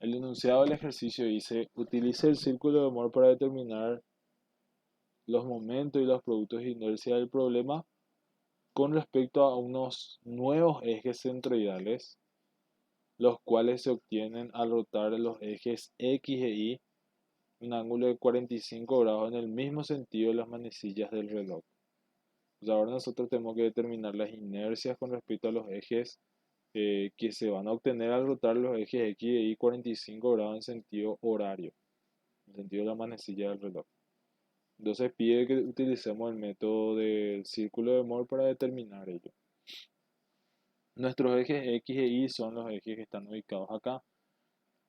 El enunciado del ejercicio dice, utilice el círculo de Moore para determinar los momentos y los productos de inercia del problema con respecto a unos nuevos ejes centroidales, los cuales se obtienen al rotar los ejes X e Y un ángulo de 45 grados en el mismo sentido de las manecillas del reloj. Pues ahora nosotros tenemos que determinar las inercias con respecto a los ejes que se van a obtener al rotar los ejes X e Y 45 grados en sentido horario, en sentido de la manecilla del reloj. Entonces pide que utilicemos el método del círculo de Moore para determinar ello. Nuestros ejes X e Y son los ejes que están ubicados acá.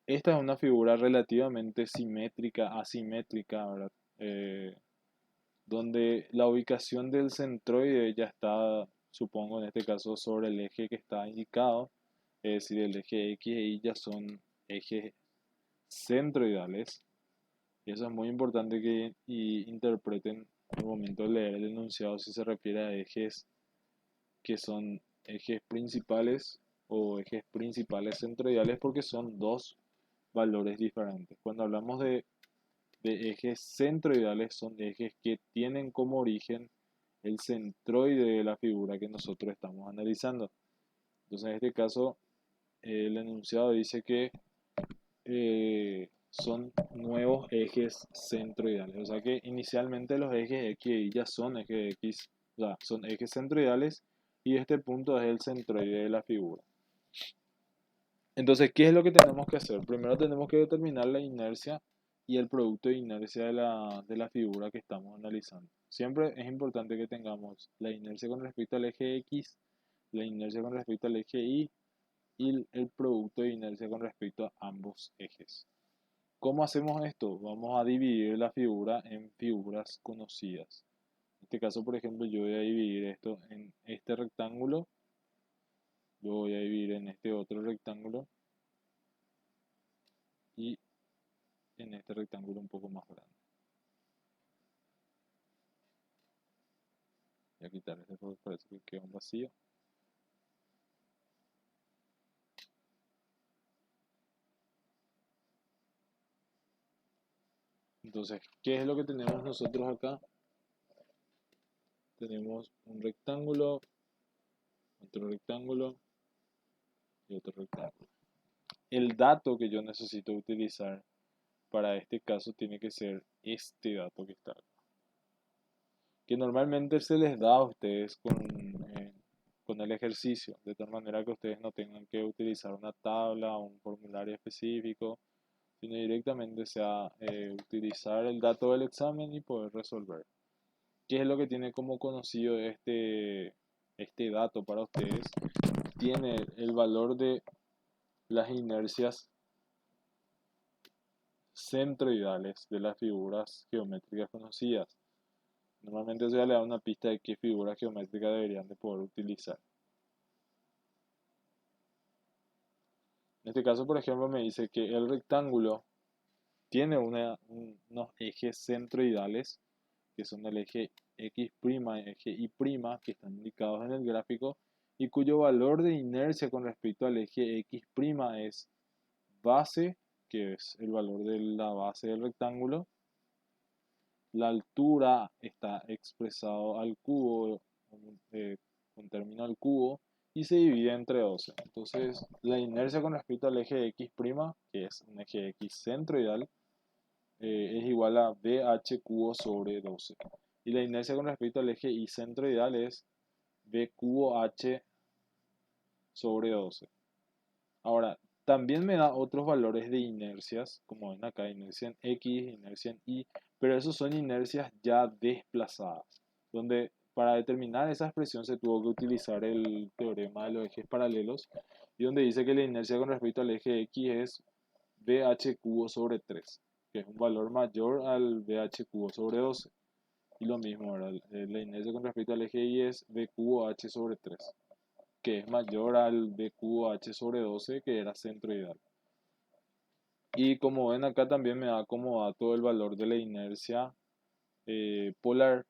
Esta es una figura relativamente simétrica, asimétrica, ¿verdad? Donde la ubicación del centroide ya está, supongo en este caso, sobre el eje que está indicado, es decir, el eje X e Y ya son ejes centroidales. Y eso es muy importante que interpreten al momento de leer el enunciado si se refiere a ejes que son ejes principales o ejes principales centroidales porque son dos valores diferentes. Cuando hablamos de ejes centroidales son ejes que tienen como origen el centroide de la figura que nosotros estamos analizando. Entonces en este caso el enunciado dice que son nuevos ejes centroidales. O sea que inicialmente los ejes X y Y ya son ejes X, o sea, son ejes centroidales y este punto es el centroide de la figura. Entonces, ¿qué es lo que tenemos que hacer? Primero tenemos que determinar la inercia y el producto de inercia de la figura que estamos analizando. Siempre es importante que tengamos la inercia con respecto al eje X, la inercia con respecto al eje Y y el producto de inercia con respecto a ambos ejes. ¿Cómo hacemos esto? Vamos a dividir la figura en figuras conocidas. En este caso, por ejemplo, yo voy a dividir esto en este rectángulo, lo voy a dividir en este otro rectángulo y en este rectángulo un poco más grande. Voy a quitar este porque parece que queda un vacío. Entonces, ¿qué es lo que tenemos nosotros acá? Tenemos un rectángulo, otro rectángulo y otro rectángulo. El dato que yo necesito utilizar para este caso tiene que ser este dato que está acá, que normalmente se les da a ustedes con el ejercicio, de tal manera que ustedes no tengan que utilizar una tabla o un formulario específico, sino directamente sea utilizar el dato del examen y poder resolver. ¿Qué es lo que tiene como conocido este dato para ustedes? Tiene el valor de las inercias centroidales de las figuras geométricas conocidas. Normalmente eso ya le da una pista de qué figuras geométricas deberían de poder utilizar. En este caso, por ejemplo, me dice que el rectángulo tiene unos ejes centroidales, que son el eje X' y eje Y', que están indicados en el gráfico, y cuyo valor de inercia con respecto al eje X' es base, que es el valor de la base del rectángulo. La altura está expresado al cubo, con término al cubo, y se divide entre 12. Entonces, la inercia con respecto al eje X', que es un eje X centroidal, es igual a BH cubo sobre 12. Y la inercia con respecto al eje Y centroidal es B cubo H sobre 12. Ahora, también me da otros valores de inercias, como ven acá, inercia en X, inercia en Y, pero esos son inercias ya desplazadas, donde para determinar esa expresión se tuvo que utilizar el teorema de los ejes paralelos, y donde dice que la inercia con respecto al eje X es BH cubo sobre 3, que es un valor mayor al BH cubo sobre 12. Y lo mismo, ¿verdad? La inercia con respecto al eje Y es B cubo H sobre 3, que es mayor al B cubo H sobre 12, que era centroidal. Y como ven acá también me da como dato el valor de la inercia polar,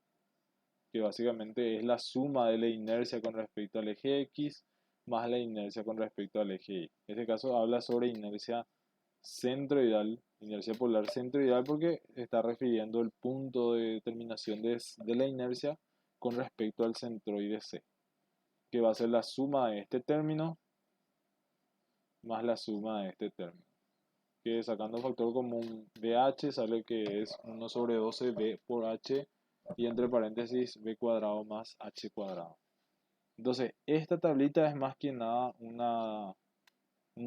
que básicamente es la suma de la inercia con respecto al eje X más la inercia con respecto al eje Y. En este caso habla sobre inercia centroidal, inercia polar centroidal, porque está refiriendo el punto de determinación de la inercia con respecto al centroide C, que va a ser la suma de este término más la suma de este término. Que sacando factor común de h sale que es 1 sobre 12 b por h y entre paréntesis b cuadrado más h cuadrado. Entonces, esta tablita es más que nada una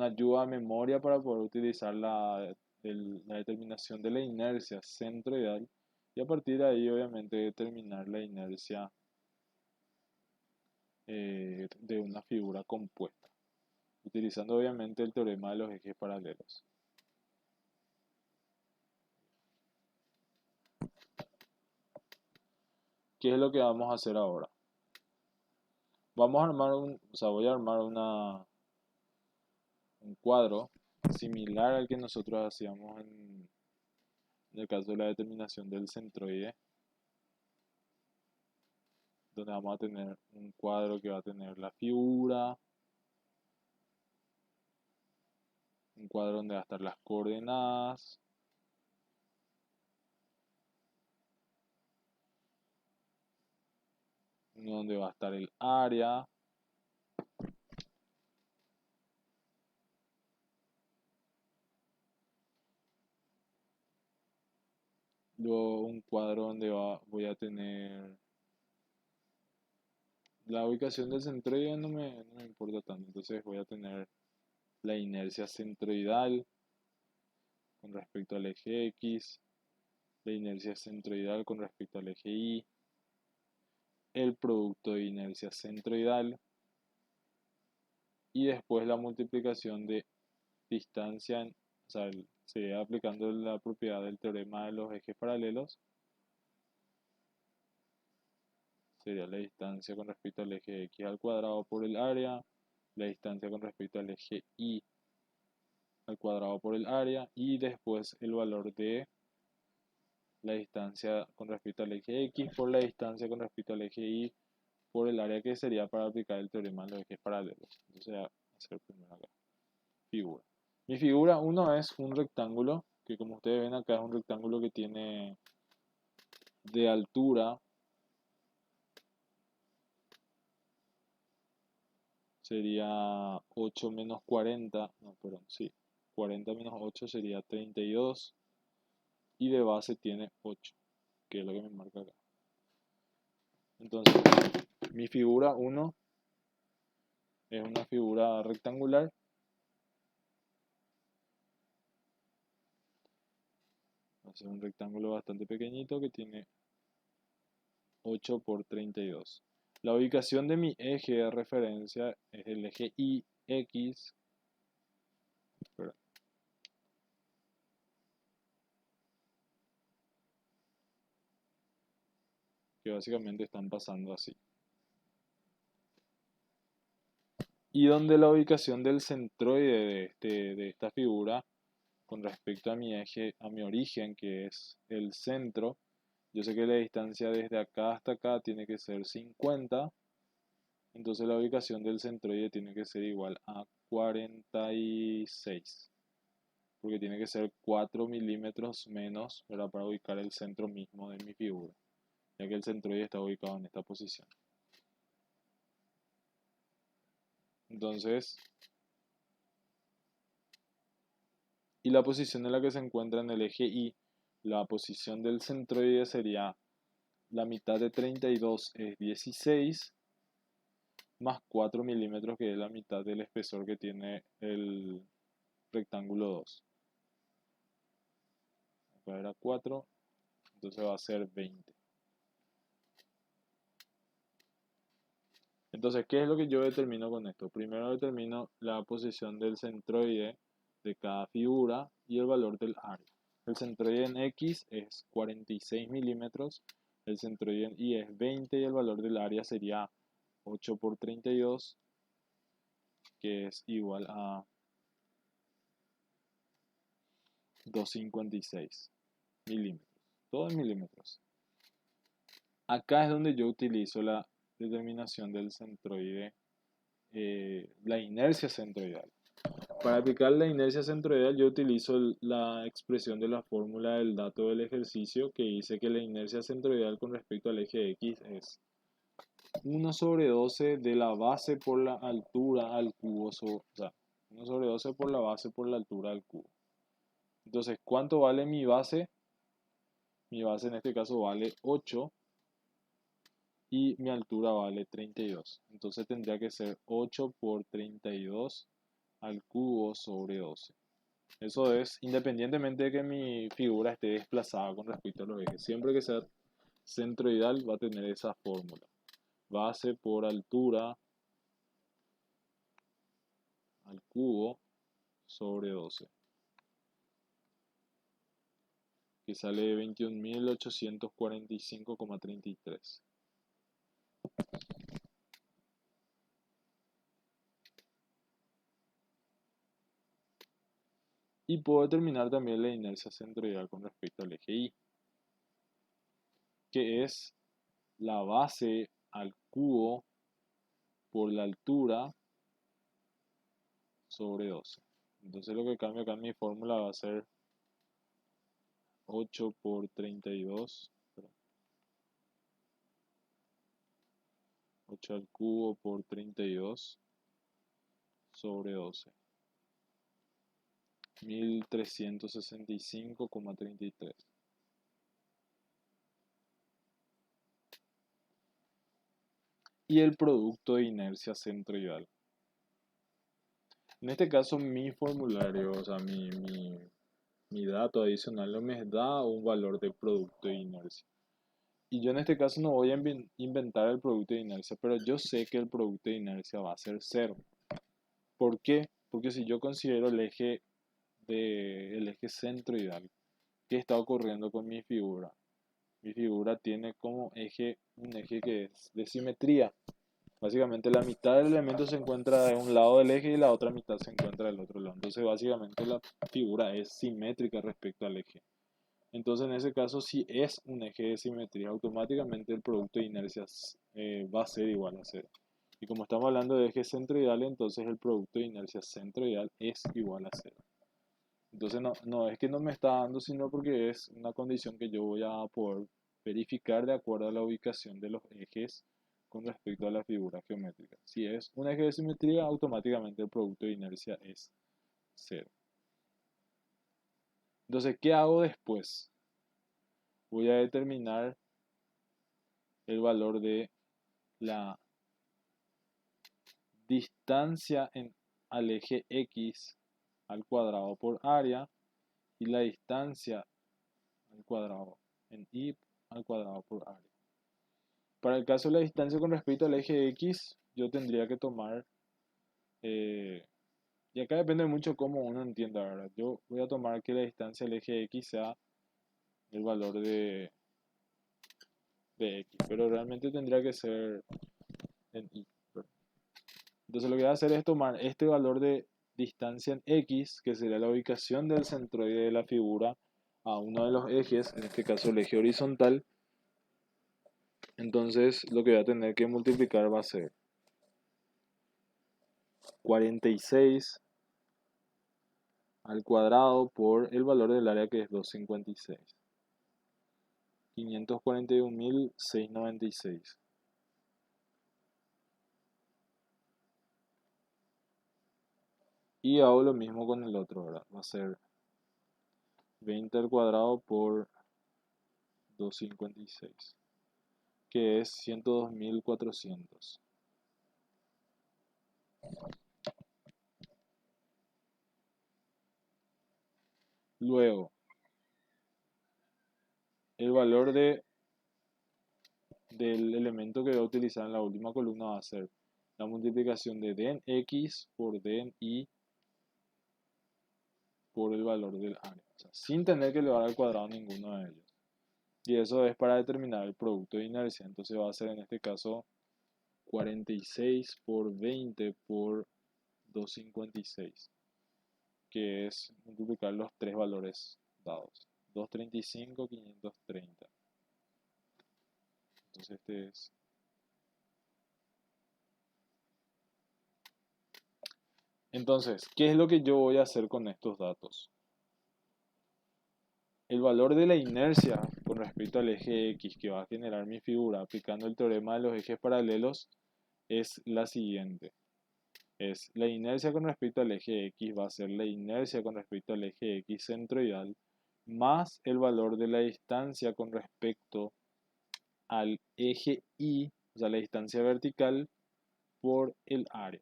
ayuda a memoria para poder utilizar la determinación de la inercia centroidal y a partir de ahí obviamente determinar la inercia de una figura compuesta, utilizando obviamente el teorema de los ejes paralelos. ¿Qué es lo que vamos a hacer ahora? Vamos a armar voy a armar un cuadro similar al que nosotros hacíamos en el caso de la determinación del centroide, donde vamos a tener un cuadro que va a tener la figura, un cuadro donde va a estar las coordenadas, uno donde va a estar el área, luego un cuadro donde voy a tener la ubicación del centroide, no me importa tanto, entonces voy a tener la inercia centroidal con respecto al eje X, la inercia centroidal con respecto al eje Y, el producto de inercia centroidal y después la multiplicación de distancia, o sea, sería aplicando la propiedad del teorema de los ejes paralelos, sería la distancia con respecto al eje X al cuadrado por el área, la distancia con respecto al eje Y al cuadrado por el área y después el valor de la distancia con respecto al eje X por la distancia con respecto al eje Y por el área, que sería para aplicar el teorema de los ejes paralelos. Entonces voy a hacer primero acá. Figura. Mi figura 1 es un rectángulo, que como ustedes ven acá es un rectángulo que tiene de altura, sería 8 menos 40, no, perdón, sí, 40 menos 8 sería 32 y de base tiene 8, que es lo que me marca acá. Entonces, mi figura 1 es una figura rectangular. Va a ser un rectángulo bastante pequeñito que tiene 8 por 32. La ubicación de mi eje de referencia es el eje IX, que básicamente están pasando así. Y donde la ubicación del centroide de esta figura con respecto a mi eje, a mi origen, que es el centro, yo sé que la distancia desde acá hasta acá tiene que ser 50, entonces la ubicación del centroide tiene que ser igual a 46, porque tiene que ser 4 milímetros menos, ¿verdad?, para ubicar el centro mismo de mi figura, ya que el centroide está ubicado en esta posición. Entonces, y la posición en la que se encuentra en el eje Y, la posición del centroide sería la mitad de 32 es 16, más 4 milímetros, que es la mitad del espesor que tiene el rectángulo 2. Acá era 4, entonces va a ser 20. Entonces, ¿qué es lo que yo determino con esto? Primero determino la posición del centroide de cada figura y el valor del área. El centroide en X es 46 milímetros, el centroide en Y es 20 y el valor del área sería 8 por 32, que es igual a 256 milímetros. Todo en milímetros. Acá es donde yo utilizo la determinación del centroide, la inercia centroidal. Para aplicar la inercia centroidal yo utilizo la expresión de la fórmula del dato del ejercicio que dice que la inercia centroidal con respecto al eje X es 1 sobre 12 de la base por la altura al cubo, o sea, 1 sobre 12 por la base por la altura al cubo. Entonces, ¿cuánto vale mi base? Mi base en este caso vale 8 y mi altura vale 32. Entonces tendría que ser 8 por 32 al cubo sobre 12. Eso es independientemente de que mi figura esté desplazada con respecto a los ejes. Siempre que sea centroidal va a tener esa fórmula. Base por altura al cubo sobre 12. Que sale 21.845,33. Y puedo determinar también la inercia centroidal con respecto al eje Y, que es la base al cubo por la altura sobre 12. Entonces lo que cambia acá en mi fórmula va a ser 8 por 32, 8 al cubo por 32 sobre 12. 1365,33. Y el producto de inercia centroidal. En este caso mi formulario, o sea, mi dato adicional no me da un valor de producto de inercia. Y yo en este caso no voy a inventar el producto de inercia, pero yo sé que el producto de inercia va a ser cero. ¿Por qué? Porque si yo considero el eje centroidal, ¿qué está ocurriendo con mi figura? Mi figura tiene como eje un eje que es de simetría. Básicamente la mitad del elemento se encuentra de un lado del eje y la otra mitad se encuentra del otro lado. Entonces básicamente la figura es simétrica respecto al eje. Entonces en ese caso si es un eje de simetría, automáticamente el producto de inercias va a ser igual a cero. Y como estamos hablando de eje centroidal, entonces el producto de inercia centroidal es igual a cero. Entonces no es que no me está dando, sino porque es una condición que yo voy a poder verificar de acuerdo a la ubicación de los ejes con respecto a la figura geométrica. Si es un eje de simetría, automáticamente el producto de inercia es cero. Entonces, ¿qué hago después? Voy a determinar el valor de la distancia al eje X al cuadrado por área y la distancia al cuadrado en Y al cuadrado por área. Para el caso de la distancia con respecto al eje X, yo tendría que tomar, y acá depende mucho cómo uno entienda, ¿verdad? Yo voy a tomar que la distancia al eje X sea el valor de X, pero realmente tendría que ser en Y. Entonces lo que voy a hacer es tomar este valor de distancia en X, que sería la ubicación del centroide de la figura a uno de los ejes, en este caso el eje horizontal. Entonces lo que voy a tener que multiplicar va a ser 46 al cuadrado por el valor del área que es 256. 541.696. Y hago lo mismo con el otro, ¿verdad? Va a ser 20 al cuadrado por 256, que es 102.400. Luego, el valor del elemento que voy a utilizar en la última columna va a ser la multiplicación de d en x por d en y por el valor del área. O sea, sin tener que elevar al cuadrado ninguno de ellos. Y eso es para determinar el producto de inercia. Entonces va a ser en este caso 46 por 20 por 256, que es multiplicar los tres valores dados. 235, 530. Entonces este Entonces, ¿qué es lo que yo voy a hacer con estos datos? El valor de la inercia con respecto al eje X que va a generar mi figura aplicando el teorema de los ejes paralelos es la siguiente. Es la inercia con respecto al eje X va a ser la inercia con respecto al eje X centroidal más el valor de la distancia con respecto al eje Y, o sea, la distancia vertical por el área.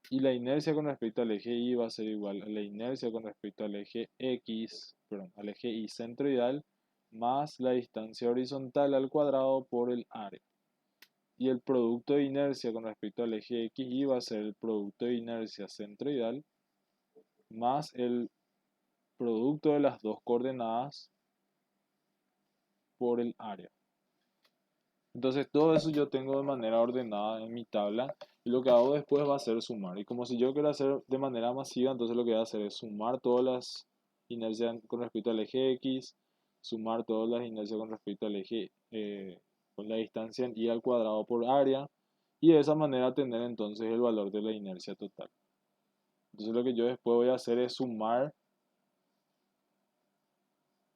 Y la inercia con respecto al eje Y va a ser igual a la inercia con respecto al eje X, perdón, al eje Y centroidal más la distancia horizontal al cuadrado por el área. Y el producto de inercia con respecto al eje XY va a ser el producto de inercia centroidal más el producto de las dos coordenadas por el área. Entonces todo eso yo tengo de manera ordenada en mi tabla y lo que hago después va a ser sumar. Y como si yo quiero hacer de manera masiva, entonces lo que voy a hacer es sumar todas las inercias con respecto al eje X, sumar todas las inercias con respecto al eje, con la distancia en Y al cuadrado por área y de esa manera tener entonces el valor de la inercia total. Entonces lo que yo después voy a hacer es sumar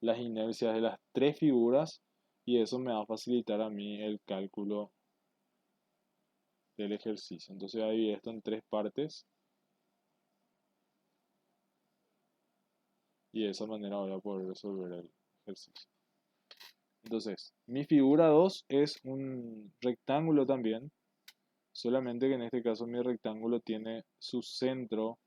las inercias de las tres figuras y eso me va a facilitar a mí el cálculo del ejercicio. Entonces voy a dividir esto en tres partes y de esa manera voy a poder resolver el ejercicio. Entonces, mi figura 2 es un rectángulo también, solamente que en este caso mi rectángulo tiene su centro.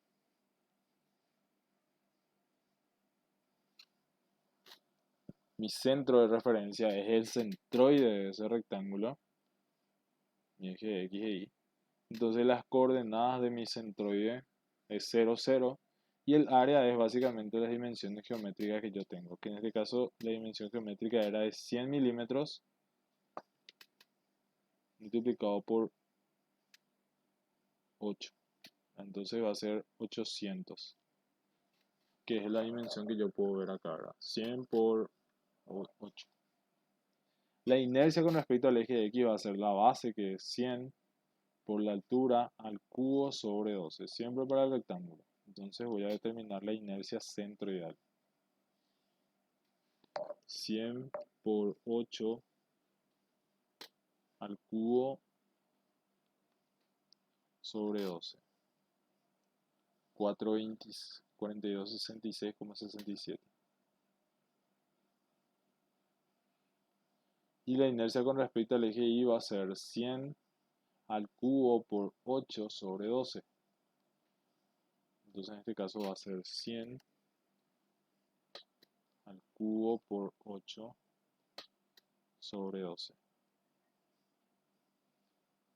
Mi centro de referencia es el centroide de ese rectángulo, mi eje X e Y. Entonces las coordenadas de mi centroide es 0, 0 y el área es básicamente las dimensiones geométricas que yo tengo, que en este caso la dimensión geométrica era de 100 milímetros multiplicado por 8. Entonces va a ser 800, que es la dimensión que yo puedo ver acá, ¿verdad? 100 por 8. La inercia con respecto al eje X va a ser la base, que es 100 por la altura al cubo sobre 12, siempre para el rectángulo. Entonces voy a determinar la inercia centroidal. 100 por 8 al cubo sobre 12. 4266,67. Y la inercia con respecto al eje Y va a ser 100 al cubo por 8 sobre 12. Entonces en este caso va a ser 100 al cubo por 8 sobre 12.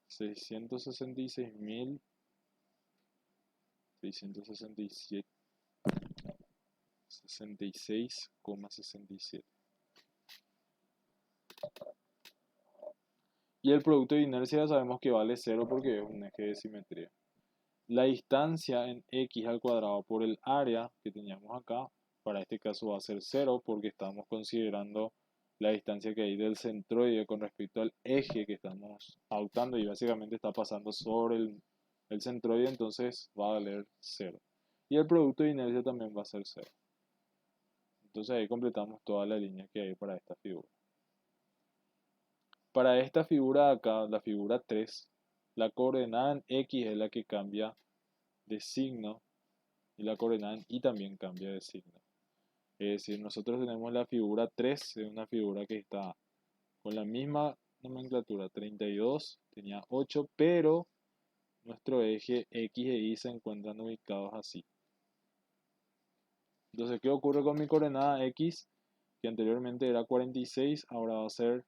666.667,67. Y el producto de inercia ya sabemos que vale 0 porque es un eje de simetría. La distancia en x al cuadrado por el área que teníamos acá, para este caso va a ser 0 porque estamos considerando la distancia que hay del centroide con respecto al eje que estamos adoptando y básicamente está pasando sobre el centroide, entonces va a valer 0. Y el producto de inercia también va a ser 0. Entonces ahí completamos toda la línea que hay para esta figura. Para esta figura de acá, la figura 3, la coordenada en x es la que cambia de signo y la coordenada en y también cambia de signo. Es decir, nosotros tenemos la figura 3, es una figura que está con la misma nomenclatura, 32, tenía 8, pero nuestro eje X e Y se encuentran ubicados así. Entonces, ¿qué ocurre con mi coordenada X? Que anteriormente era 46, ahora va a ser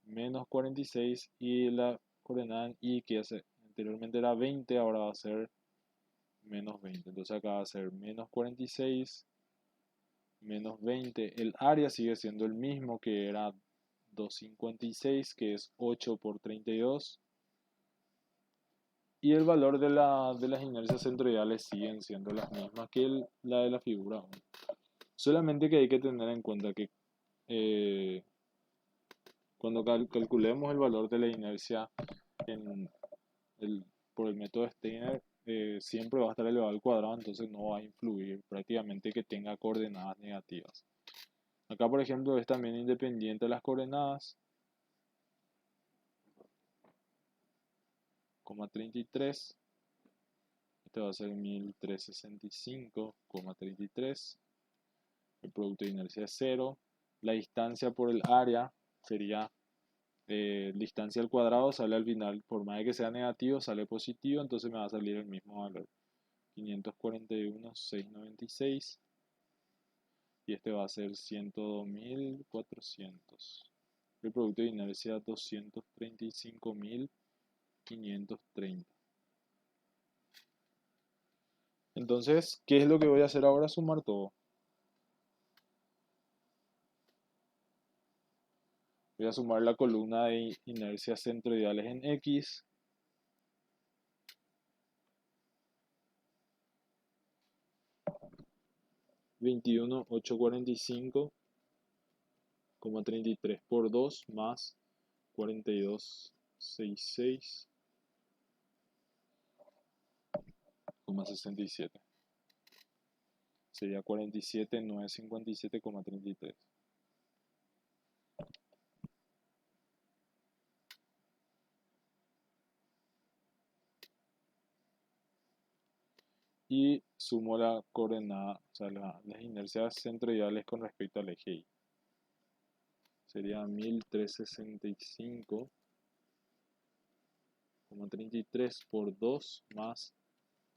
menos 46 y la coordenada en Y que anteriormente era 20, ahora va a ser menos 20. Entonces acá va a ser menos 46, menos 20. El área sigue siendo el mismo que era 256, que es 8 por 32. Y el valor de las inercias centroidales siguen siendo las mismas que la de la figura 1. Solamente que hay que tener en cuenta que cuando calculemos el valor de la inercia en por el método Steiner siempre va a estar elevado al cuadrado, entonces no va a influir prácticamente que tenga coordenadas negativas. Acá, por ejemplo, es también independiente de las coordenadas. 33. Este va a ser 1365,33. El producto de inercia es 0. La distancia por el área sería distancia al cuadrado, sale al final, por más de que sea negativo, sale positivo, entonces me va a salir el mismo valor. 541,696. Y este va a ser 102.400. El producto de inercia 235.530. Entonces, ¿qué es lo que voy a hacer ahora? Sumar todo. Voy a sumar la columna de inercias centroidales en X. $21.845,33 por 2 más 42.66,67. Sería 47.957,33. Y sumo la coordenada, o sea, las inercias centroidales con respecto al eje Y. Sería 1365,33 por 2 más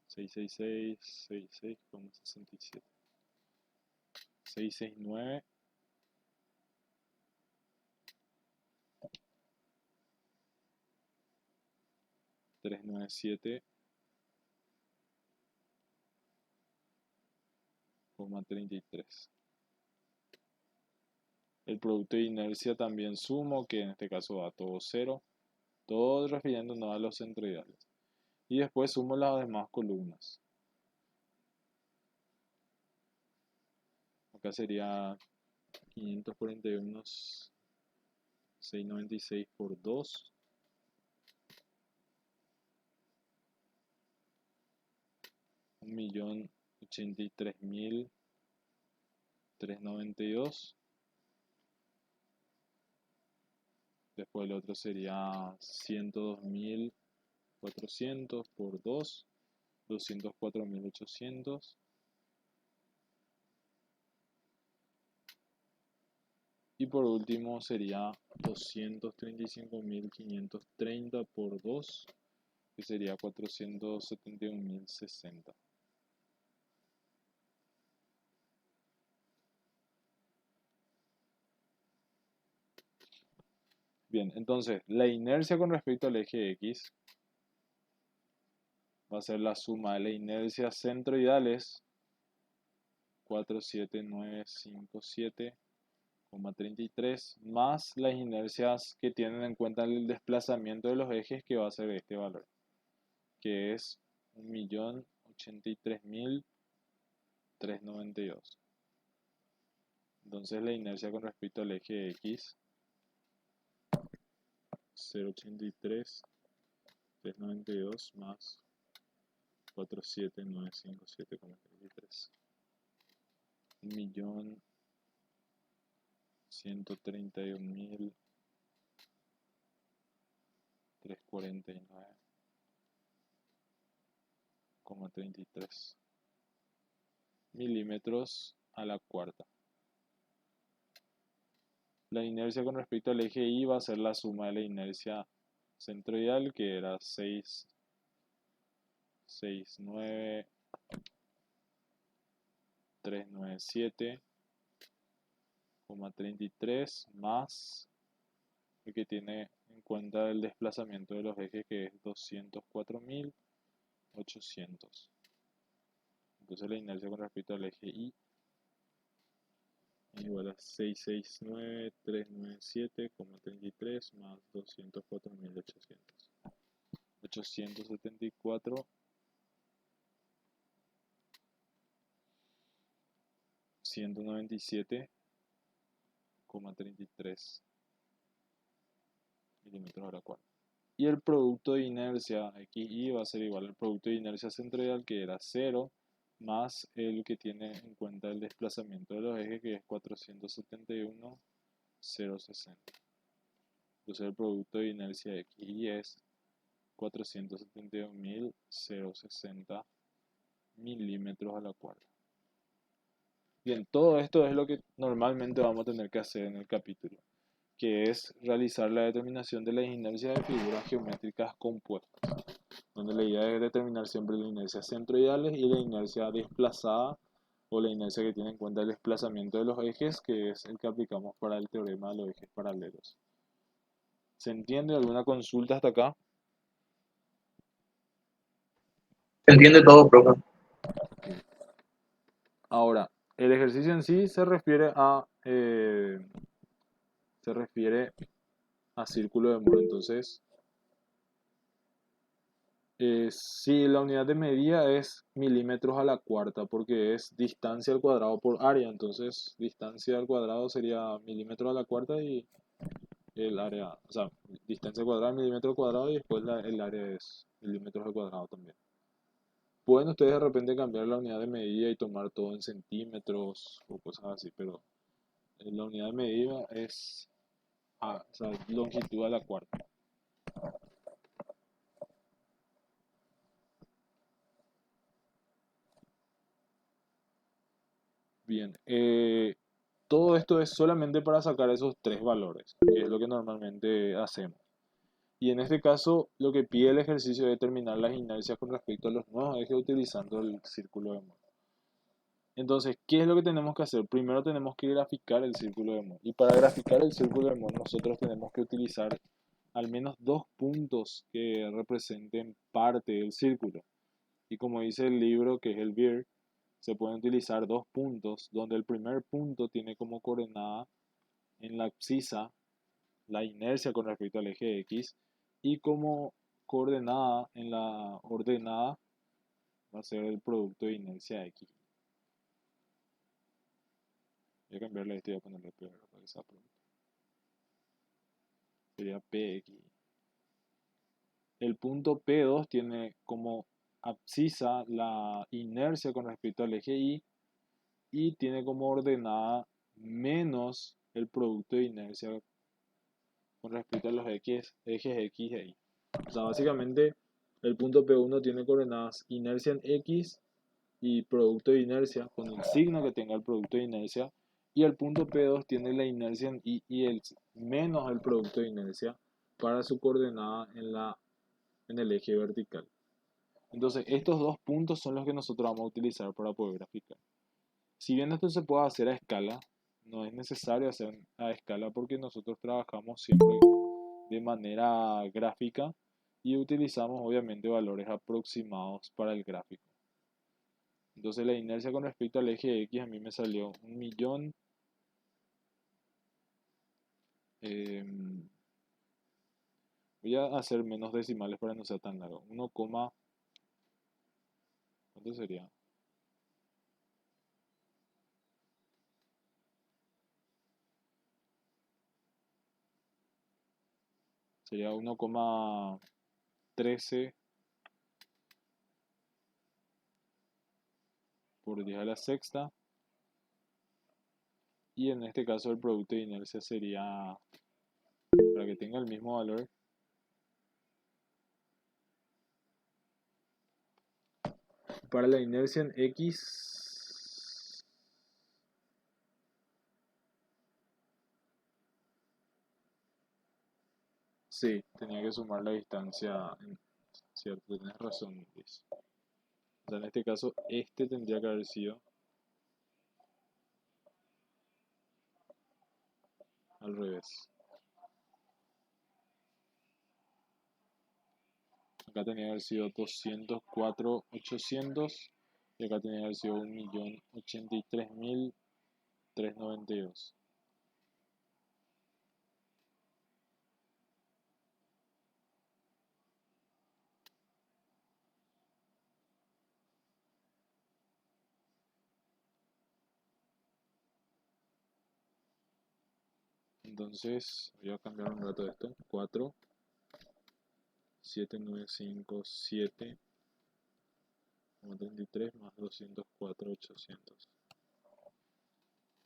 666,67. 669. 397,33. El producto de inercia también sumo, que en este caso da todo 0, todo refiriéndonos a los centroidales. Y después sumo las demás columnas. Acá sería 541,696 por 2. 1.083.392. Después el otro sería 102.400 por 2. 204.800. Y por último sería 235.530 por 2, que sería 471.060. Bien, entonces la inercia con respecto al eje X va a ser la suma de las inercias centroidales, 47957,33, más las inercias que tienen en cuenta el desplazamiento de los ejes, que va a ser este valor, que es 1.083.392. Entonces la inercia con respecto al eje X, 0.83.392 más 47957,33. 1.131.349,33 milímetros a la cuarta. La inercia con respecto al eje Y va a ser la suma de la inercia centroidal, que era 69397,33 más el que tiene en cuenta el desplazamiento de los ejes, que es 204.800. Entonces la inercia con respecto al eje Y es igual a 669.397,33 más 204.800. 874 197,33 milímetros a la cuarta. Y el producto de inercia XY va a ser igual al producto de inercia centroidal, que era 0, más el que tiene en cuenta el desplazamiento de los ejes, que es 471,060. Entonces el producto de inercia XY es 471.060 milímetros a la cuarta. Bien, todo esto es lo que normalmente vamos a tener que hacer en el capítulo, que es realizar la determinación de las inercias de figuras geométricas compuestas, donde la idea es determinar siempre las inercias centroidales y la inercia desplazada, o la inercia que tiene en cuenta el desplazamiento de los ejes, que es el que aplicamos para el teorema de los ejes paralelos. ¿Se entiende? ¿Alguna consulta hasta acá? Se entiende todo, profe. Ahora, el ejercicio en sí se refiere a círculo de Moore. Entonces, si la unidad de medida es milímetros a la cuarta, porque es distancia al cuadrado por área, entonces distancia al cuadrado sería milímetros a la cuarta y el área, o sea, distancia al cuadrado milímetro al cuadrado y después el área es milímetros al cuadrado también. Pueden ustedes de repente cambiar la unidad de medida y tomar todo en centímetros o cosas así, pero la unidad de medida es o sea, longitud a la cuarta. Bien, todo esto es solamente para sacar esos tres valores, que es lo que normalmente hacemos. Y en este caso, lo que pide el ejercicio es determinar las inercias con respecto a los nuevos ejes utilizando el círculo de Moore. Entonces, ¿qué es lo que tenemos que hacer? Primero tenemos que graficar el círculo de Moore. Y para graficar el círculo de Moore, nosotros tenemos que utilizar al menos dos puntos que representen parte del círculo. Y como dice el libro, que es el BIR, se pueden utilizar dos puntos, donde el primer punto tiene como coordenada en la abscisa la inercia con respecto al eje X, y como coordenada en la ordenada va a ser el producto de inercia X. Voy a cambiarle esto y voy a ponerle P para que sea producto. Sería PX. El punto P2 tiene como abscisa la inercia con respecto al eje Y y tiene como ordenada menos el producto de inercia con respecto a los ejes X e Y. O sea, básicamente el punto P1 tiene coordenadas inercia en X y producto de inercia con el signo que tenga el producto de inercia, y el punto P2 tiene la inercia en Y y menos el producto de inercia para su coordenada en el eje vertical. Entonces, estos dos puntos son los que nosotros vamos a utilizar para poder graficar. Si bien esto se puede hacer a escala, no es necesario hacer a escala porque nosotros trabajamos siempre de manera gráfica y utilizamos obviamente valores aproximados para el gráfico. Entonces la inercia con respecto al eje X a mí me salió 1.000.000. Voy a hacer menos decimales para no ser tan largo. 1, ¿cuánto sería? Sería 1,13 por 10 a la sexta. Y en este caso el producto de inercia sería, para que tenga el mismo valor, para la inercia en X, sí, tenía que sumar la distancia, cierto, tenés razón, Luis. O sea, en este caso, este tendría que haber sido al revés. Acá tenía que haber sido 204.800 y acá tenía que haber sido 1.083.392. Entonces, voy a cambiar un rato esto. 4 7957,33 más 204,800.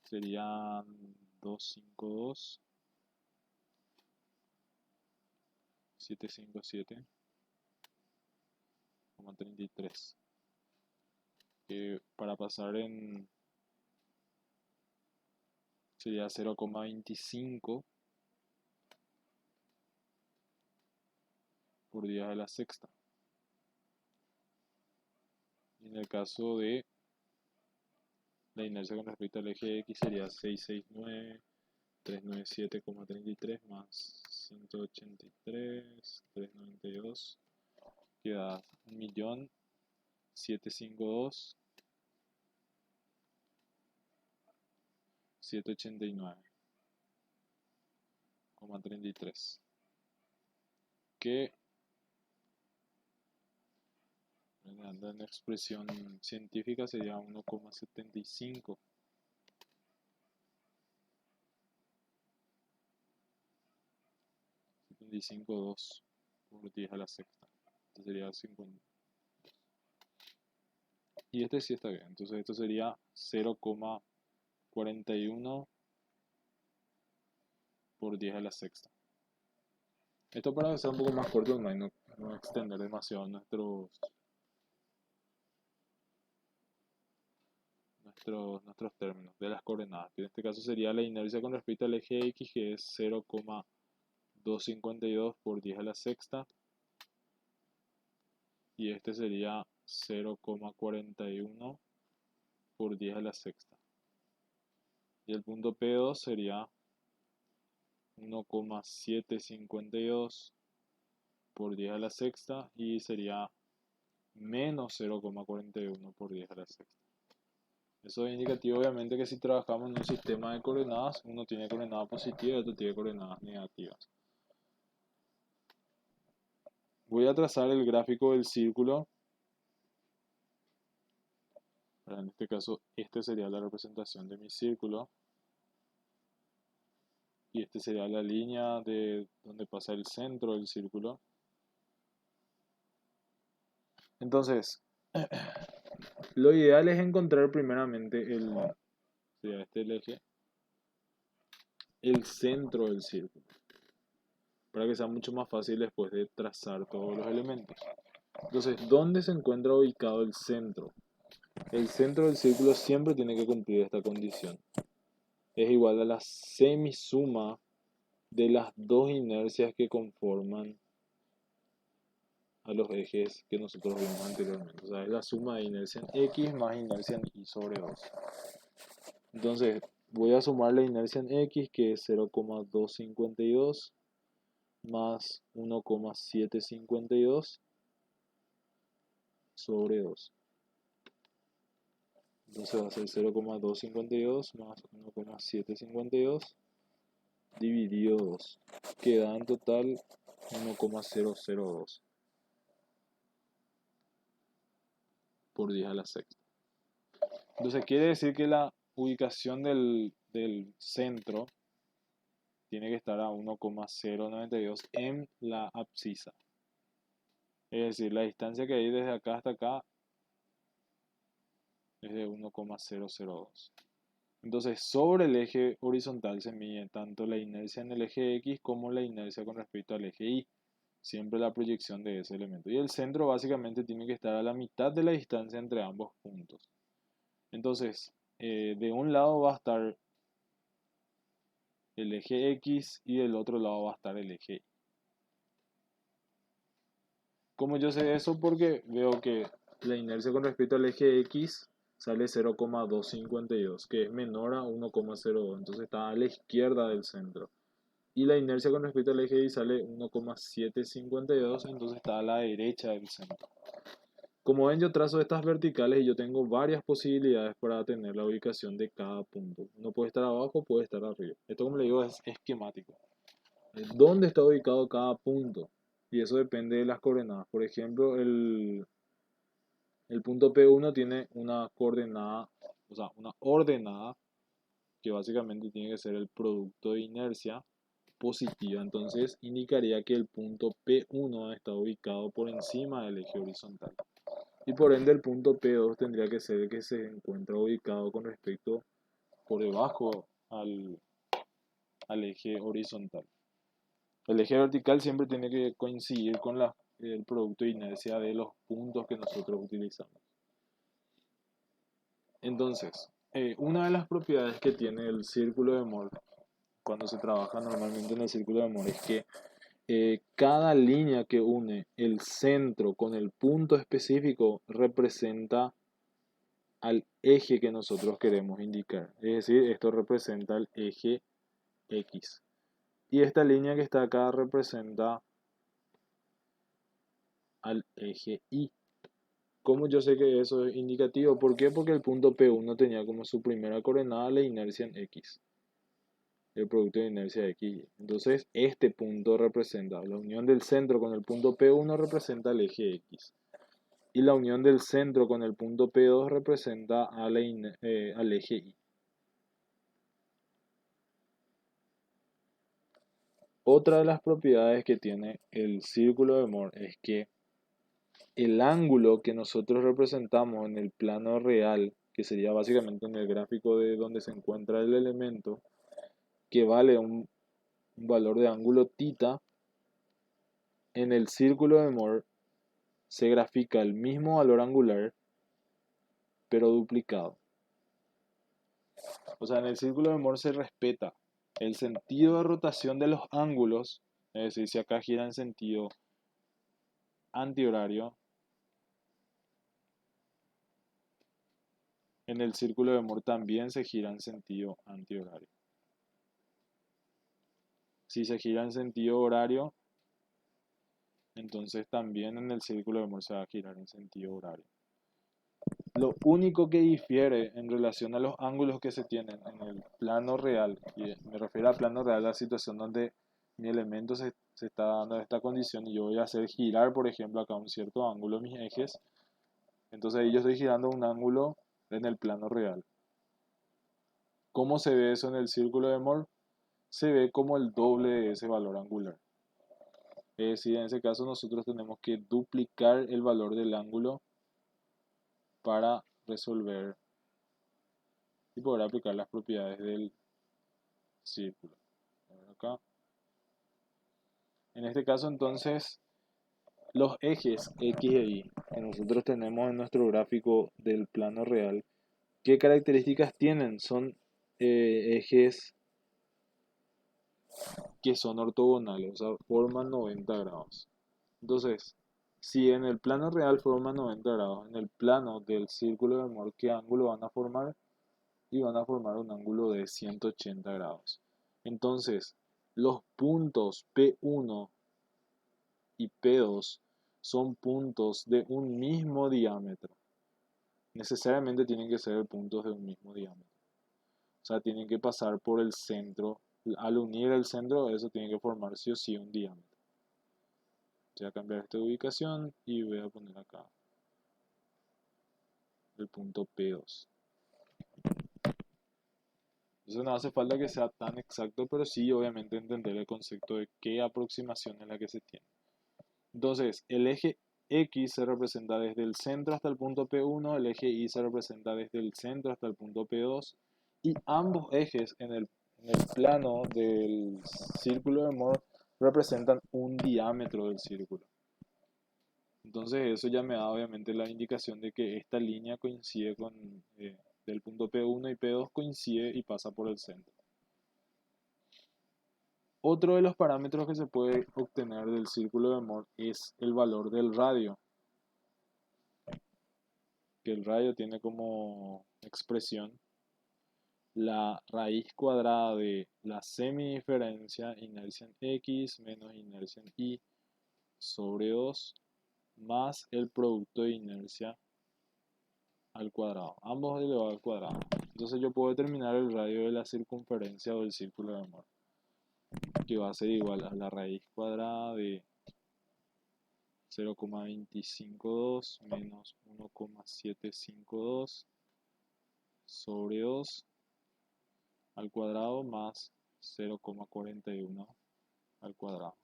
Serían 252,757,33. Que para pasar en sería 0,25 por 10 a la sexta. Y en el caso de la inercia con respecto al eje X sería 669,397,33 más 183,392, que da 1.752,789,33. Que dando en expresión científica sería 1,75. 75,2 por 10 a la sexta. Este sería 50. Y este sí está bien. Entonces esto sería 0,41 por 10 a la sexta. Esto para ser un poco más corto, no extender demasiado nuestros términos de las coordenadas. Que en este caso sería la inercia con respecto al eje X, que es 0,252 por 10 a la sexta. Y este sería 0,41 por 10 a la sexta. Y el punto P2 sería 1,752 por 10 a la sexta y sería menos 0,41 por 10 a la sexta. Eso es indicativo obviamente que si trabajamos en un sistema de coordenadas, uno tiene coordenadas positivas y otro tiene coordenadas negativas. Voy a trazar el gráfico del círculo. En este caso, esta sería la representación de mi círculo. Y esta sería la línea de donde pasa el centro del círculo. Entonces, lo ideal es encontrar primeramente sería este el eje, el centro del círculo, para que sea mucho más fácil después de trazar todos los elementos. Entonces, ¿dónde se encuentra ubicado el centro? El centro del círculo siempre tiene que cumplir esta condición. Es igual a la semisuma de las dos inercias que conforman a los ejes que nosotros vimos anteriormente. O sea, es la suma de inercia en X más inercia en Y sobre 2. Entonces, voy a sumar la inercia en X, que es 0,252 más 1,752 sobre 2. Entonces va a ser 0,252 más 1,752 dividido 2, que da en total 1,002 por 10 a la sexta. Entonces quiere decir que la ubicación del centro tiene que estar a 1,092 en la abscisa. Es decir, la distancia que hay desde acá hasta acá es de 1,002. Entonces, sobre el eje horizontal se mide tanto la inercia en el eje X como la inercia con respecto al eje Y. Siempre la proyección de ese elemento. Y el centro básicamente tiene que estar a la mitad de la distancia entre ambos puntos. Entonces, de un lado va a estar el eje X y del otro lado va a estar el eje Y. ¿Cómo yo sé eso? Porque veo que la inercia con respecto al eje X sale 0,252, que es menor a 1,02, entonces está a la izquierda del centro. Y la inercia con respecto al eje Y sale 1,752, entonces está a la derecha del centro. Como ven, yo trazo estas verticales y yo tengo varias posibilidades para tener la ubicación de cada punto. Uno puede estar abajo, puede estar arriba. Esto, como le digo, es esquemático. ¿Dónde está ubicado cada punto? Y eso depende de las coordenadas. Por ejemplo, el punto P1 tiene una coordenada, o sea, una ordenada, que básicamente tiene que ser el producto de inercia positiva, entonces indicaría que el punto P1 está ubicado por encima del eje horizontal. Y por ende el punto P2 tendría que ser el que se encuentra ubicado con respecto por debajo al eje horizontal. El eje vertical siempre tiene que coincidir con el producto de inercia de los puntos que nosotros utilizamos. Entonces, una de las propiedades que tiene el círculo de Moore cuando se trabaja normalmente en el círculo de Moore es que cada línea que une el centro con el punto específico representa al eje que nosotros queremos indicar. Es decir, esto representa el eje X. Y esta línea que está acá representa al eje Y. ¿Cómo yo sé que eso es indicativo? ¿Por qué? Porque el punto P1 tenía como su primera coordenada la inercia en X. El producto de inercia X. Entonces, este punto representa la unión del centro con el punto P1 representa el eje X. Y la unión del centro con el punto P2 representa al eje Y. Otra de las propiedades que tiene el círculo de Moore es que el ángulo que nosotros representamos en el plano real, que sería básicamente en el gráfico de donde se encuentra el elemento, que vale un valor de ángulo θ, en el círculo de Moore se grafica el mismo valor angular, pero duplicado. O sea, en el círculo de Moore se respeta el sentido de rotación de los ángulos, es decir, si acá gira en sentido antihorario, en el círculo de Moore también se gira en sentido antihorario. Si se gira en sentido horario, entonces también en el círculo de Moore se va a girar en sentido horario. Lo único que difiere en relación a los ángulos que se tienen en el plano real, y me refiero al plano real, la situación donde mi elemento se está dando esta condición y yo voy a hacer girar, por ejemplo, acá un cierto ángulo mis ejes, entonces ahí yo estoy girando un ángulo en el plano real. ¿Cómo se ve eso en el círculo de Moore? Se ve como el doble de ese valor angular. Es decir, en ese caso nosotros tenemos que duplicar el valor del ángulo para resolver y poder aplicar las propiedades del círculo. Acá. En este caso entonces los ejes X e Y que nosotros tenemos en nuestro gráfico del plano real, ¿qué características tienen? Son ejes que son ortogonales, o sea, forman 90 grados. Entonces, si en el plano real forman 90 grados, en el plano del círculo de Moore, ¿qué ángulo van a formar? Y van a formar un ángulo de 180 grados. Entonces, los puntos P1 y P2 son puntos de un mismo diámetro. Necesariamente tienen que ser puntos de un mismo diámetro. O sea, tienen que pasar por el centro. Al unir el centro, eso tiene que formar sí o sí un diámetro. Voy a cambiar esta ubicación y voy a poner acá el punto P2. Entonces no hace falta que sea tan exacto, pero sí obviamente entender el concepto de qué aproximación es la que se tiene. Entonces, el eje X se representa desde el centro hasta el punto P1, el eje Y se representa desde el centro hasta el punto P2, y ambos ejes en el plano del círculo de Moore representan un diámetro del círculo. Entonces eso ya me da obviamente la indicación de que esta línea coincide con del punto P1 y P2 coincide y pasa por el centro. Otro de los parámetros que se puede obtener del círculo de Moore es el valor del radio. Que el radio tiene como expresión la raíz cuadrada de la semidiferencia inercia en X menos inercia en Y sobre 2 más el producto de inercia al cuadrado, ambos elevado al cuadrado. Entonces yo puedo determinar el radio de la circunferencia o del círculo de Moore, que va a ser igual a la raíz cuadrada de 0,252 menos 1,752 sobre 2 al cuadrado más 0,41 al cuadrado.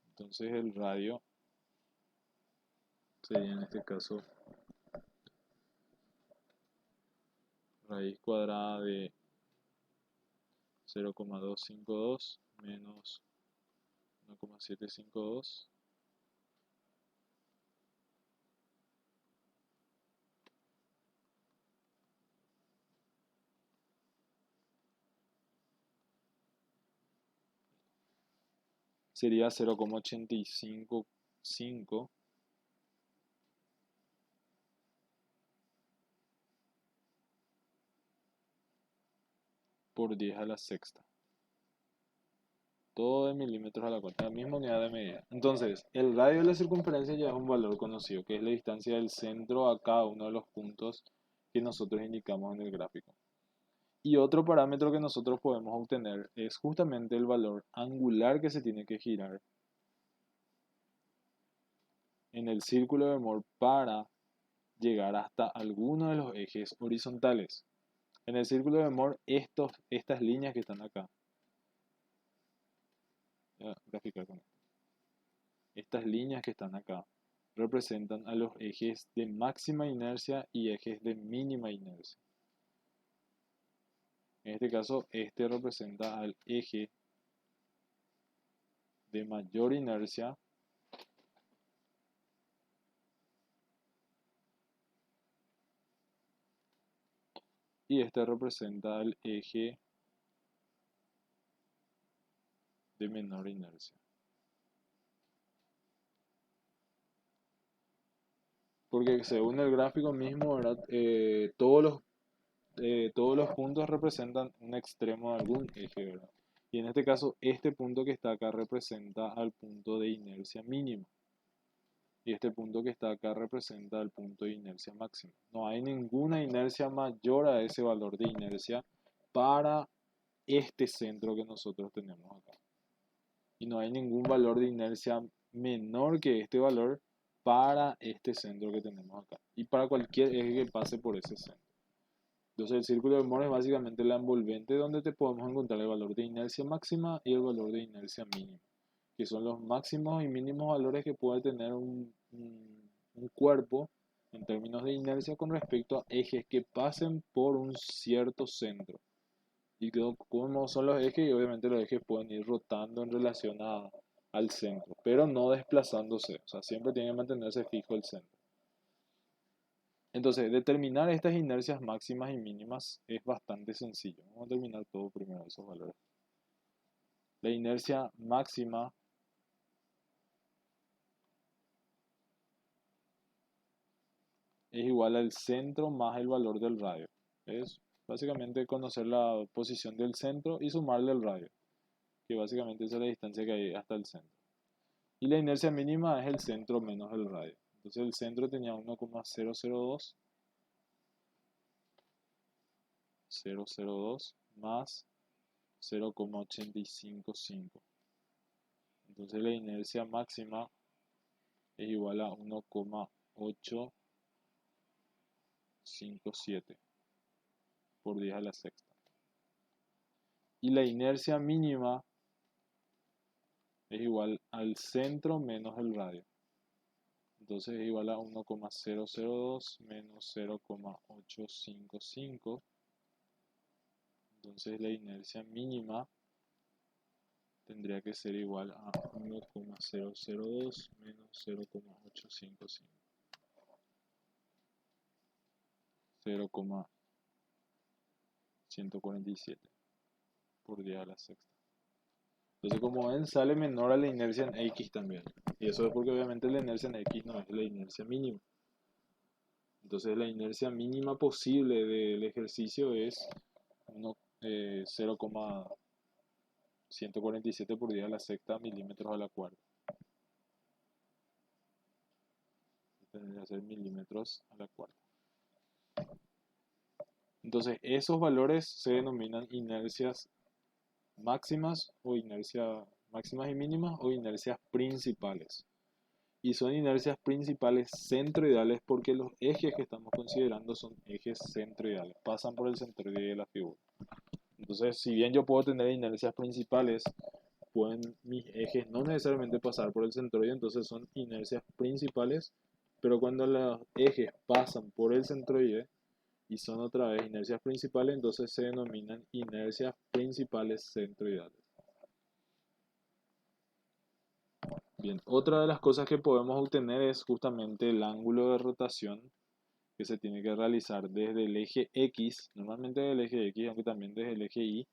Entonces el radio sería en este caso raíz cuadrada de 0,252 menos 1,752 sería 0,855 por 10 a la sexta. Todo de milímetros a la cuarta, la misma unidad de medida. Entonces, el radio de la circunferencia ya es un valor conocido, que es la distancia del centro a cada uno de los puntos que nosotros indicamos en el gráfico. Y otro parámetro que nosotros podemos obtener es justamente el valor angular que se tiene que girar en el círculo de Moore para llegar hasta alguno de los ejes horizontales. En el círculo de Moore, estas líneas que están acá, voy a graficar con esto. Estas líneas que están acá representan a los ejes de máxima inercia y ejes de mínima inercia. En este caso, este representa al eje de mayor inercia y este representa al eje de menor inercia. Porque según el gráfico mismo, ¿verdad? Todos los puntos representan un extremo de algún eje, ¿verdad? Y en este caso, este punto que está acá representa al punto de inercia mínima. Y este punto que está acá representa el punto de inercia máxima. No hay ninguna inercia mayor a ese valor de inercia para este centro que nosotros tenemos acá. Y no hay ningún valor de inercia menor que este valor para este centro que tenemos acá. Y para cualquier eje que pase por ese centro. Entonces el círculo de Moore es básicamente la envolvente donde te podemos encontrar el valor de inercia máxima y el valor de inercia mínima, que son los máximos y mínimos valores que puede tener un cuerpo en términos de inercia con respecto a ejes que pasen por un cierto centro. Y como son los ejes, y obviamente los ejes pueden ir rotando en relación al centro, pero no desplazándose, o sea, siempre tiene que mantenerse fijo el centro. Entonces, determinar estas inercias máximas y mínimas es bastante sencillo. Vamos a determinar todo primero, esos valores. La inercia máxima es igual al centro más el valor del radio. Es básicamente conocer la posición del centro y sumarle el radio, que básicamente esa es la distancia que hay hasta el centro. Y la inercia mínima es el centro menos el radio. Entonces el centro tenía 1,002 más 0,855. Entonces la inercia máxima es igual a 1,857 por 10 a la sexta. Y la inercia mínima es igual al centro menos el radio. Entonces es igual a 1,002 menos 0,855. Entonces la inercia mínima tendría que ser igual a 1,002 menos 0,855. 0,147 por 10 a la sexta. Entonces, como ven, sale menor a la inercia en X también. Y eso es porque obviamente la inercia en X no es la inercia mínima. Entonces, la inercia mínima posible del ejercicio es 0,147 por 10 a la sexta milímetros a la cuarta. Tendría que ser milímetros a la cuarta. Entonces, esos valores se denominan inercias máximas o inercias máximas y mínimas o inercias principales. Y son inercias principales centroidales porque los ejes que estamos considerando son ejes centroidales, pasan por el centroide de la figura. Entonces, si bien yo puedo tener inercias principales, pueden mis ejes no necesariamente pasar por el centroide, entonces son inercias principales, pero cuando los ejes pasan por el centroide y son otra vez inercias principales, entonces se denominan inercias principales centroidales. Bien, otra de las cosas que podemos obtener es justamente el ángulo de rotación que se tiene que realizar desde el eje X, normalmente desde el eje X, aunque también desde el eje Y,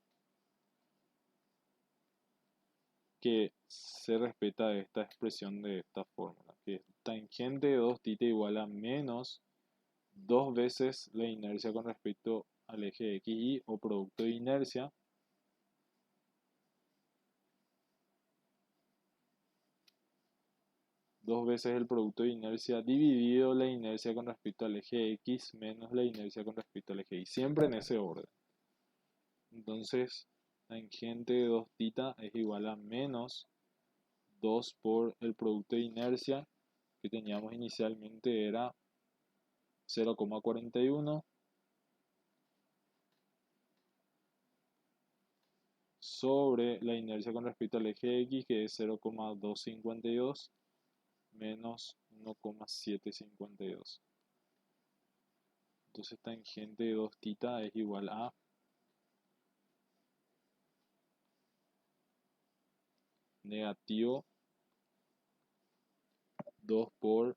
que se respeta esta expresión de esta fórmula, que es tangente de 2 θ igual a menos 2 veces la inercia con respecto al eje XY o producto de inercia dos veces el producto de inercia dividido la inercia con respecto al eje X menos la inercia con respecto al eje Y, siempre en ese orden. Entonces, tangente de 2 θ es igual a menos 2 por el producto de inercia que teníamos inicialmente era 0,41 sobre la inercia con respecto al eje X que es 0,252 menos 1,752. Entonces tangente de 2 θ es igual a negativo 2 por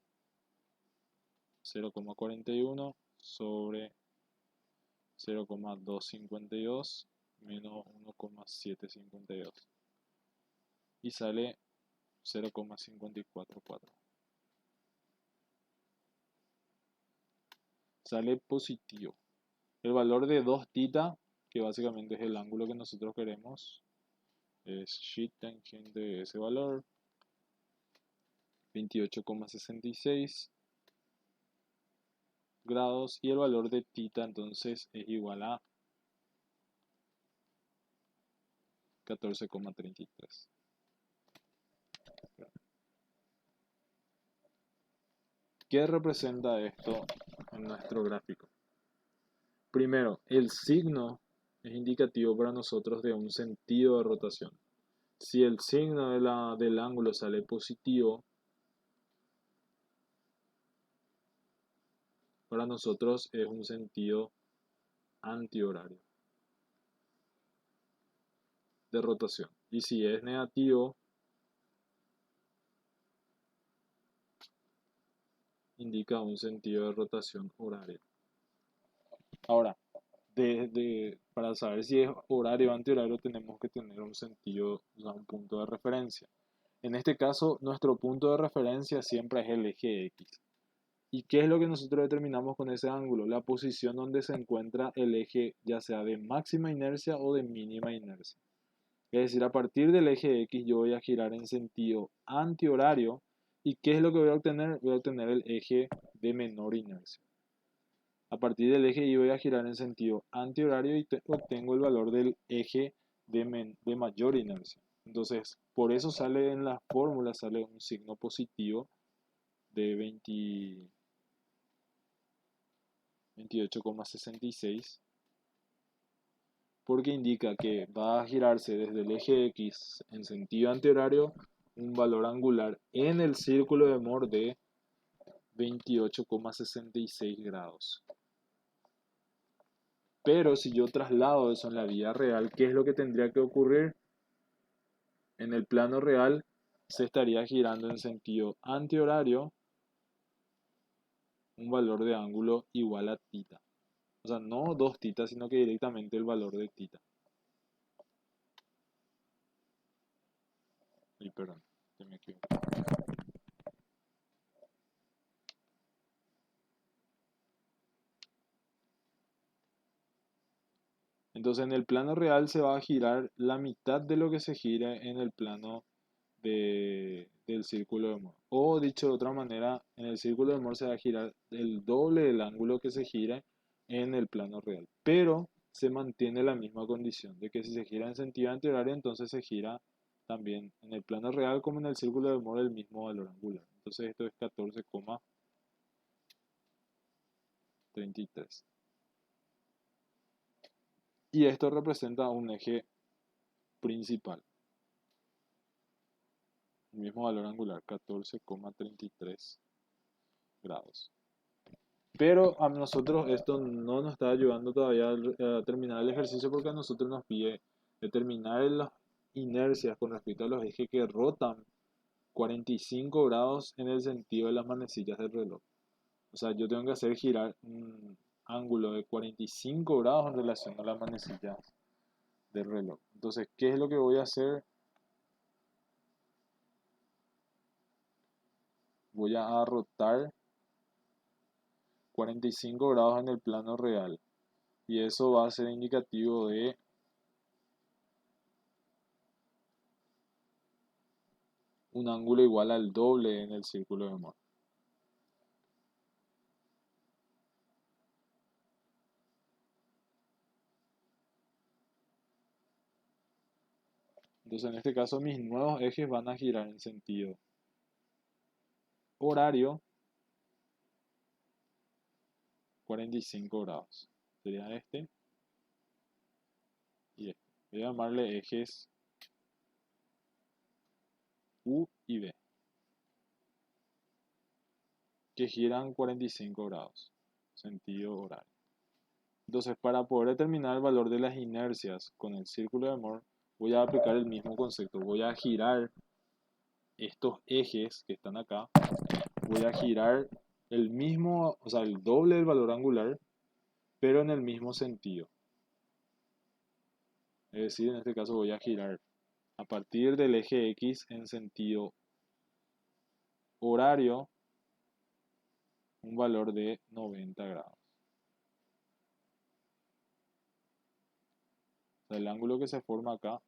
0,41 sobre 0,252 menos 1,752 y sale 0,544. Sale positivo. El valor de 2 θ, que básicamente es el ángulo que nosotros queremos, es sheet tangente de ese valor, 28,66 grados, y el valor de θ entonces es igual a 14,33. ¿Qué representa esto en nuestro gráfico? Primero, el signo es indicativo para nosotros de un sentido de rotación. Si el signo del ángulo sale positivo, para nosotros es un sentido antihorario de rotación. Y si es negativo, indica un sentido de rotación horario. Ahora, para saber si es horario o antihorario tenemos que tener un sentido, o sea, un punto de referencia. En este caso, nuestro punto de referencia siempre es el eje X. ¿Y qué es lo que nosotros determinamos con ese ángulo? La posición donde se encuentra el eje, ya sea de máxima inercia o de mínima inercia. Es decir, a partir del eje X yo voy a girar en sentido antihorario. ¿Y qué es lo que voy a obtener? Voy a obtener el eje de menor inercia. A partir del eje Y voy a girar en sentido antihorario y obtengo el valor del eje de mayor inercia. Entonces, por eso sale en la fórmula, sale un signo positivo de 28,66, porque indica que va a girarse desde el eje X en sentido antihorario un valor angular en el círculo de Moore de 28,66 grados. Pero si yo traslado eso en la vida real, ¿qué es lo que tendría que ocurrir? En el plano real se estaría girando en sentido antihorario un valor de ángulo igual a θ. O sea, no 2 θ, sino que directamente el valor de θ. Y perdón, me equivoqué. Entonces en el plano real se va a girar la mitad de lo que se gira en el plano del círculo de Moore. O dicho de otra manera, en el círculo de Moore se va a girar el doble del ángulo que se gira en el plano real. Pero se mantiene la misma condición de que si se gira en sentido antihorario, entonces se gira también en el plano real como en el círculo de Moore el mismo valor angular. Entonces esto es 14,33. Y esto representa un eje principal. El mismo valor angular, 14,33 grados. Pero a nosotros esto no nos está ayudando todavía a terminar el ejercicio porque a nosotros nos pide determinar las inercias con respecto a los ejes que rotan 45 grados en el sentido de las manecillas del reloj. O sea, yo tengo que hacer girar un ángulo de 45 grados en relación a las manecillas del reloj. Entonces, ¿qué es lo que voy a hacer? Voy a rotar 45 grados en el plano real. Y eso va a ser indicativo de un ángulo igual al doble en el círculo de Moore. Entonces, en este caso, mis nuevos ejes van a girar en sentido horario 45 grados. Sería este y este. Voy a llamarle ejes U y B, que giran 45 grados, sentido horario. Entonces, para poder determinar el valor de las inercias con el círculo de Moore, voy a aplicar el mismo concepto. Voy a girar estos ejes que están acá. Voy a girar el mismo, o sea, el doble del valor angular, pero en el mismo sentido. Es decir, en este caso voy a girar a partir del eje X en sentido horario un valor de 90 grados. O sea, el ángulo que se forma acá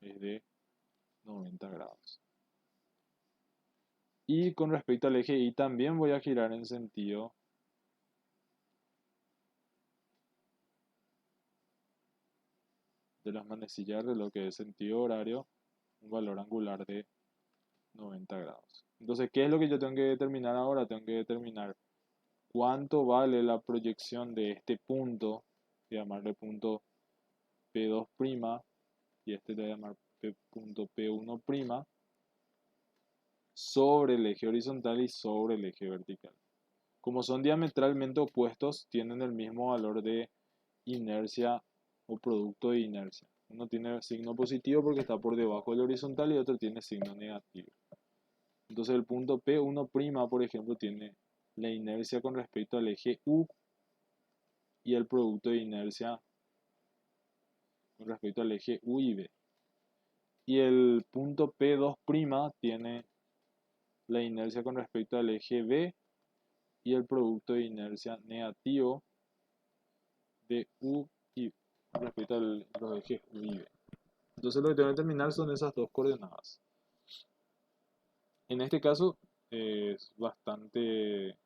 es de 90 grados. Y con respecto al eje Y también voy a girar en sentido de las manecillas del reloj, que es sentido horario, un valor angular de 90 grados. Entonces, ¿qué es lo que yo tengo que determinar ahora? Tengo que determinar cuánto vale la proyección de este punto, voy a llamarle punto P2' y este le voy a llamar punto P1', sobre el eje horizontal y sobre el eje vertical. Como son diametralmente opuestos, tienen el mismo valor de inercia o producto de inercia. Uno tiene signo positivo porque está por debajo del horizontal y otro tiene signo negativo. Entonces el punto P1', por ejemplo, tiene la inercia con respecto al eje U y el producto de inercia con respecto al eje U y B. Y el punto P2' tiene la inercia con respecto al eje B y el producto de inercia negativo de U y con respecto a los ejes U y B. Entonces lo que tengo que determinar son esas dos coordenadas. En este caso es bastante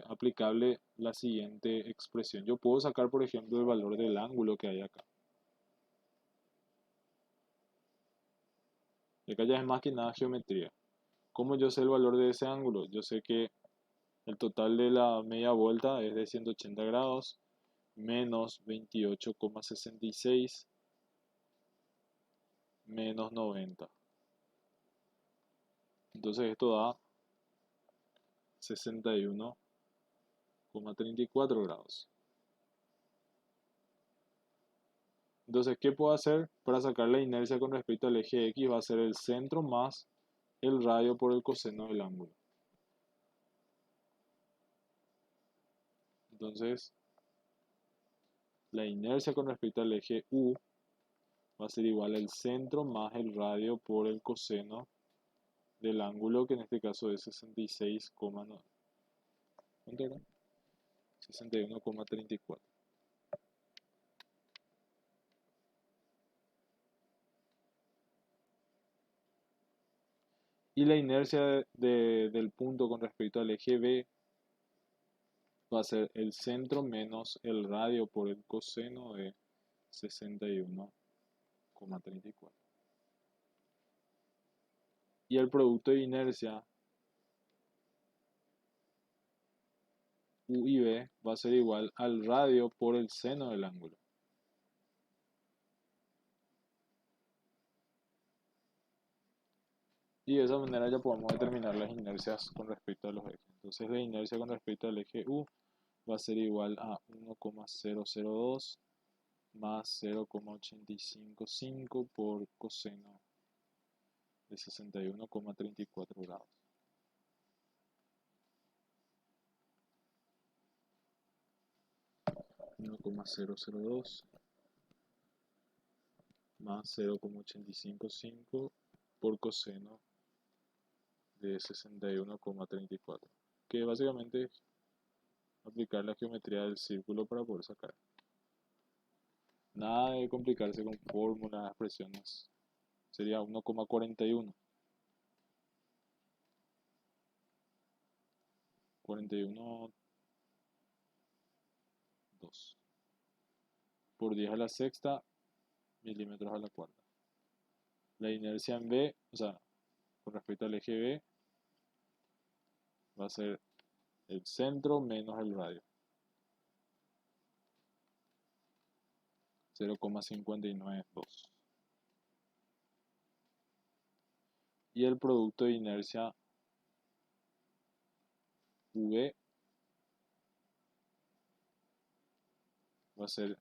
aplicable la siguiente expresión. Yo puedo sacar, por ejemplo, el valor del ángulo que hay acá. Y acá ya es más que nada geometría. ¿Cómo yo sé el valor de ese ángulo? Yo sé que el total de la media vuelta es de 180 grados menos 28,66 menos 90. Entonces esto da 61,34 grados. Entonces, ¿qué puedo hacer para sacar la inercia con respecto al eje X? Va a ser el centro más el radio por el coseno del ángulo. Entonces, la inercia con respecto al eje U va a ser igual al centro más el radio por el coseno del ángulo, que en este caso es 61,34. Y la inercia del punto con respecto al eje B va a ser el centro menos el radio por el coseno de 61,34. Y el producto de inercia U y B va a ser igual al radio por el seno del ángulo. Y de esa manera ya podemos determinar las inercias con respecto a los ejes. Entonces la inercia con respecto al eje U va a ser igual a 1,002 más 0,855 por coseno de 61,34 grados. Uno coma cero cero dos más 0,855 por coseno de 61,34, que básicamente es aplicar la geometría del círculo para poder sacar. Nada de complicarse con fórmulas, expresiones. Sería 1,41. 41, 2. Por 10 a la sexta, milímetros a la cuarta. La inercia en B, o sea, con respecto al eje B, va a ser el centro menos el radio. 0,592. Y el producto de inercia V va a ser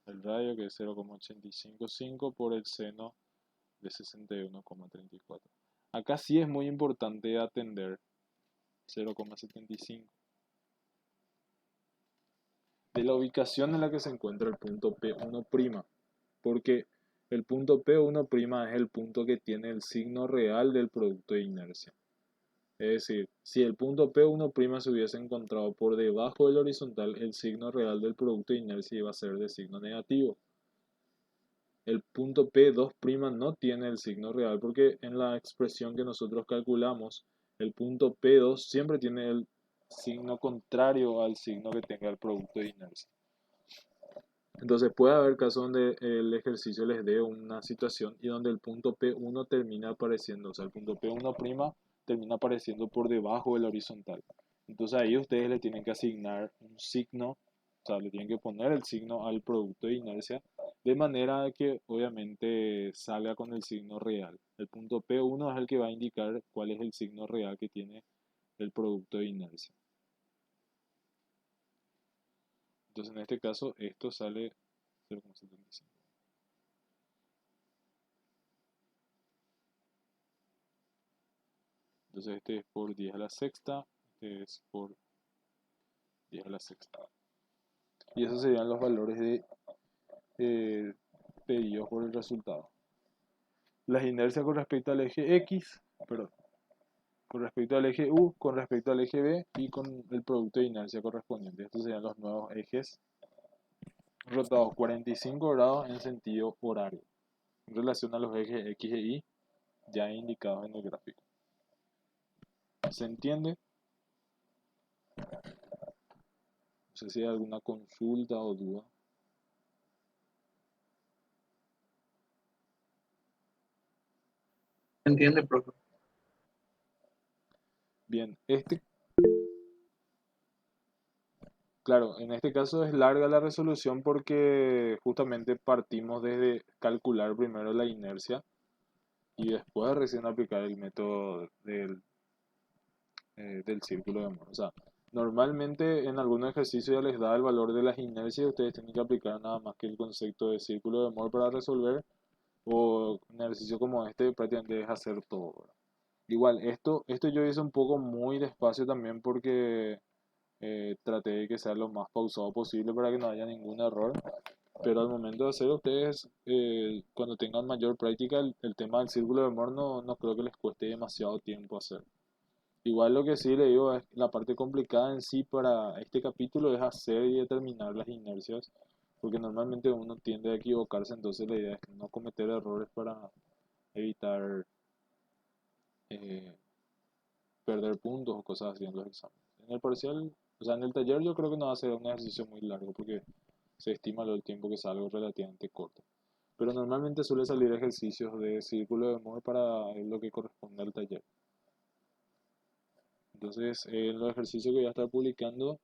el radio, que es 0,855 por el seno de 61,34. Acá sí es muy importante atender 0,75 de la ubicación en la que se encuentra el punto P1', porque el punto P1' es el punto que tiene el signo real del producto de inercia. Es decir, si el punto P1' se hubiese encontrado por debajo del horizontal, el signo real del producto de inercia iba a ser de signo negativo. El punto P2' no tiene el signo real porque en la expresión que nosotros calculamos, el punto P2 siempre tiene el signo contrario al signo que tenga el producto de inercia. Entonces puede haber casos donde el ejercicio les dé una situación y donde el punto P1 termina apareciendo, o sea, el punto P1' termina apareciendo por debajo del horizontal. Entonces ahí ustedes le tienen que asignar un signo, o sea, le tienen que poner el signo al producto de inercia de manera que obviamente salga con el signo real. El punto P1 es el que va a indicar cuál es el signo real que tiene el producto de inercia. Entonces en este caso esto sale 0,75. Entonces este es por 10 a la sexta, este es por 10 a la sexta. Y esos serían los valores pedidos por el resultado. Las inercias con respecto al eje X, perdón, con respecto al eje U, con respecto al eje B y con el producto de inercia correspondiente. Estos serían los nuevos ejes rotados 45 grados en sentido horario, en relación a los ejes X e Y ya indicados en el gráfico. ¿Se entiende? No sé si hay alguna consulta o duda. ¿Entiende, profe? Bien, claro, en este caso es larga la resolución porque justamente partimos desde calcular primero la inercia y después recién aplicar el método del círculo de Mohr. O sea, normalmente en algunos ejercicios ya les da el valor de las inercias y ustedes tienen que aplicar nada más que el concepto de círculo de Mohr para resolver, o un ejercicio como este prácticamente es hacer todo, ¿verdad? Igual, esto yo hice un poco muy despacio también porque traté de que sea lo más pausado posible para que no haya ningún error. Pero al momento de hacer ustedes, cuando tengan mayor práctica, el tema del círculo de Mohr no creo que les cueste demasiado tiempo hacer. Igual lo que sí le digo es la parte complicada en sí para este capítulo es hacer y determinar las inercias, porque normalmente uno tiende a equivocarse, entonces la idea es no cometer errores para evitar eh, perder puntos o cosas así en los exámenes. En el parcial, o sea, en el taller yo creo que no va a ser un ejercicio muy largo porque se estima el tiempo que es algo relativamente corto. Pero normalmente suele salir ejercicios de círculo de Mohr para lo que corresponde al taller. Entonces, los ejercicios que voy a estar publicando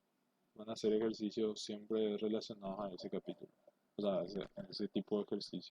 van a ser ejercicios siempre relacionados a ese capítulo, o sea, a ese tipo de ejercicio.